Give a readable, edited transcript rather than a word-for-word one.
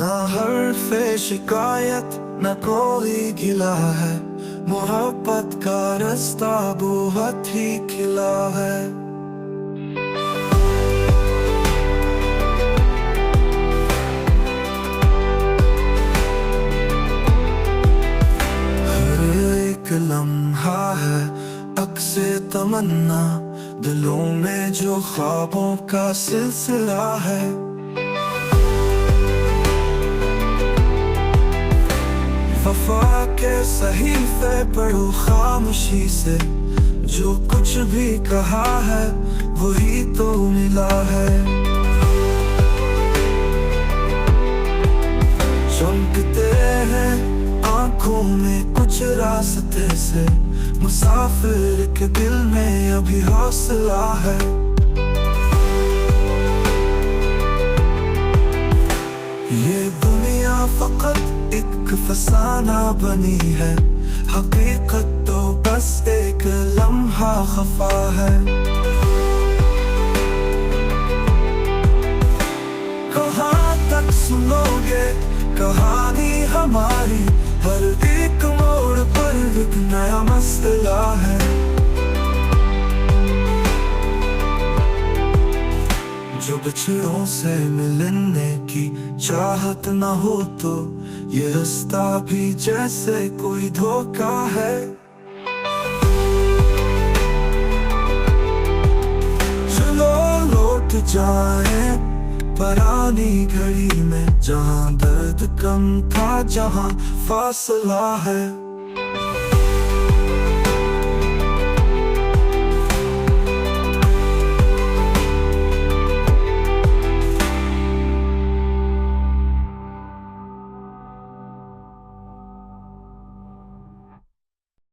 ना हर्फ़े शिकायत न कोई गिला है, मोहब्बत का रास्ता बहुत ही खिला है। हर एक लम्हा है अक्से तमन्ना, दिलों में जो ख्वाबों का सिलसिला है। वफा के सहीफे पढ़ो खामोशी से, जो कुछ भी कहा है वही तो मिला है। चमकते हैं आंखों में कुछ रास्ते से, मुसाफिर के दिल में अभी हौसला है। ये दुनिया फकत एक फसाना बनी है, हकीकत तो बस एक लम्हा खफा है। कहाँ तक सुनोगे कहानी हमारी, हर एक मोड़ पर एक नया मसला है। जो बिछड़ों से मिलने की चाहत न हो तो ये रास्ता भी जैसे कोई धोखा है। चलो लौट जाए पुरानी घड़ी में, जहाँ दर्द कम था जहाँ फासला है।